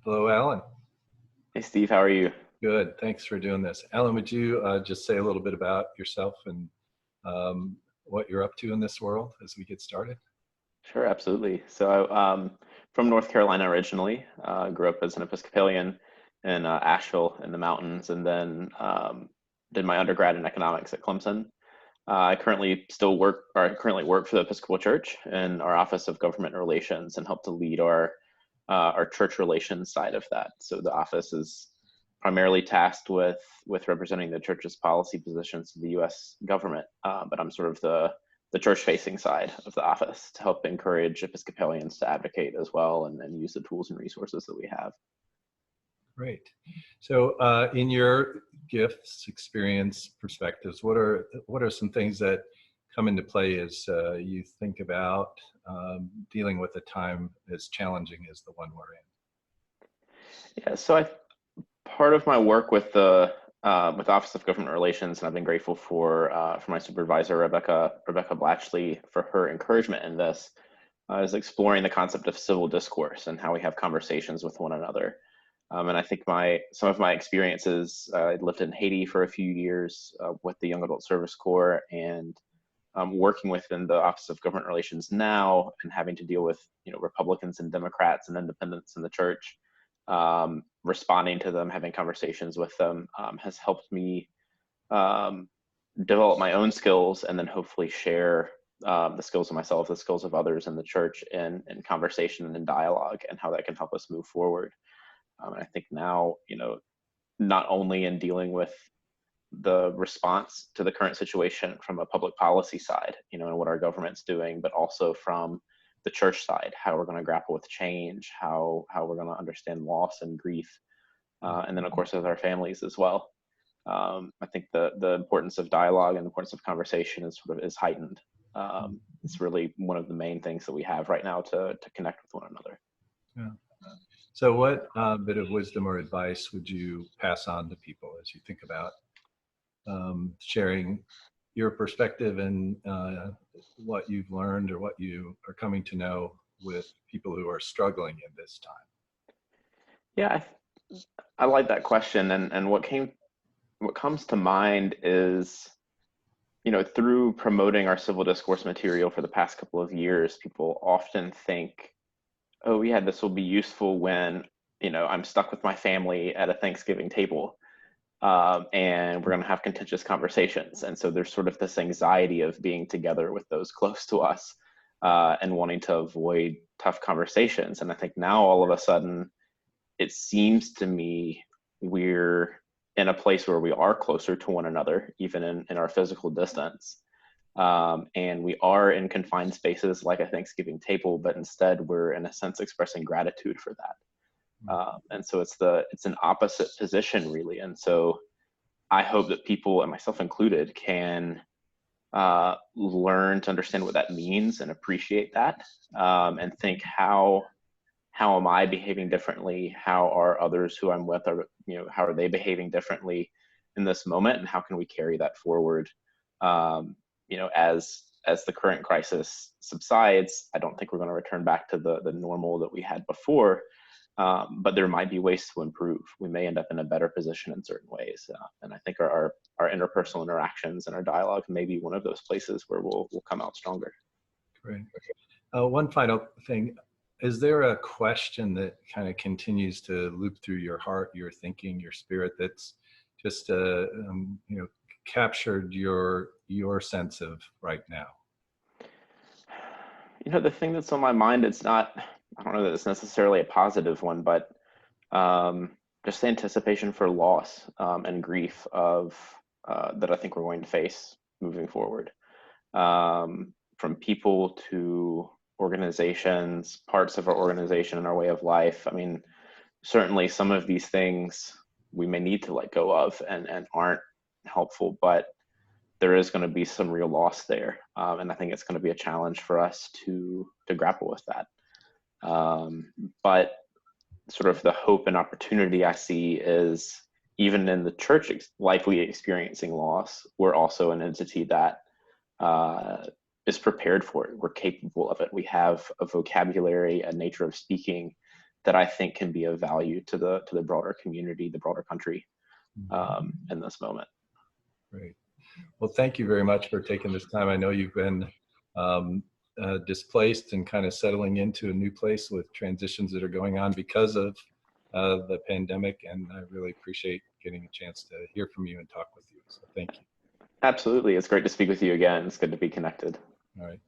Hello, Alan. Hey Steve, how are you? Good. Thanks for doing this. Alan, would you just say a little bit about yourself and what you're up to in this world as we get started? Sure, absolutely. From North Carolina originally, grew up as an Episcopalian in Asheville in the mountains, and then did my undergrad in economics at Clemson. I currently work for the Episcopal Church in our Office of Government Relations and help to lead our church relations side of that. So the office is primarily tasked with representing the church's policy positions to the U.S. government, but I'm sort of the church-facing side of the office to help encourage Episcopalians to advocate as well and use the tools and resources that we have. Great. So, in your gifts, experience, perspectives, what are some things that come into play as you think about dealing with a time as challenging as the one we're Yeah, so part of my work with the Office of Government Relations, and I've been grateful for my supervisor Rebecca Blatchley for her encouragement in this, is exploring the concept of civil discourse and how we have conversations with one another. And I think some of my experiences, I lived in Haiti for a few years with the Young Adult Service Corps, and working within the Office of Government Relations now, and having to deal with Republicans and Democrats and independents in the church, responding to them, having conversations with them, has helped me um, develop my own skills, and then hopefully share the skills of myself, the skills of others in the church, in conversation and in dialogue, and how that can help us move forward. And I think now, not only in dealing with the response to the current situation from a public policy side, and what our government's doing, but also from the church side, how we're going to grapple with change, how we're going to understand loss and grief, and then of course with our families as well. I think the importance of dialogue and the importance of conversation is heightened. It's really one of the main things that we have right now to connect with one another. in? Yeah. So, what bit of wisdom or advice would you pass on to people as you think about sharing your perspective and what you've learned or what you are coming to know with people who are struggling in this time? Yeah, I like that question, and what comes to mind is, through promoting our civil discourse material for the past couple of years, people often think, oh yeah, this will be useful when I'm stuck with my family at a Thanksgiving table, and we're going to have contentious conversations. And so there's sort of this anxiety of being together with those close to us, and wanting to avoid tough conversations. And I think now all of a sudden, it seems to me we're in a place where we are closer to one another, even in our physical distance. And we are in confined spaces like a Thanksgiving table, but instead we're in a sense expressing gratitude for that. And so it's an opposite position really. And so I hope that people, and myself included, can learn to understand what that means and appreciate that, and think how am I behaving differently? How are others who I'm with how are they behaving differently in this moment, and how can we carry that forward? As the current crisis subsides, I don't think we're going to return back to the normal that we had before. But there might be ways to improve. We may end up in a better position in certain ways, and I think our interpersonal interactions and our dialogue may be one of those places where we'll come out stronger. Great. One final thing. Is there a question that kind of continues to loop through your heart, your thinking, your spirit that's just captured your sense of right now? The thing that's on my mind, I don't know that it's necessarily a positive one, but just the anticipation for loss, and grief that I think we're going to face moving forward, from people to organizations, parts of our organization and our way of life. I mean, certainly some of these things we may need to let go of and aren't helpful, but there is going to be some real loss there. And I think it's going to be a challenge for us to grapple with that. But sort of the hope and opportunity I see is, even in the church likely experiencing loss, we're also an entity that is prepared for it. We're capable of it. We have a vocabulary, a nature of speaking that I think can be of value to the broader community, the broader country, in this moment. Great. Well, thank you very much for taking this time. I know you've been displaced and kind of settling into a new place with transitions that are going on because of the pandemic, and I really appreciate getting a chance to hear from you and talk with you. So thank you. Absolutely. It's great to speak with you again. It's good to be connected. All right.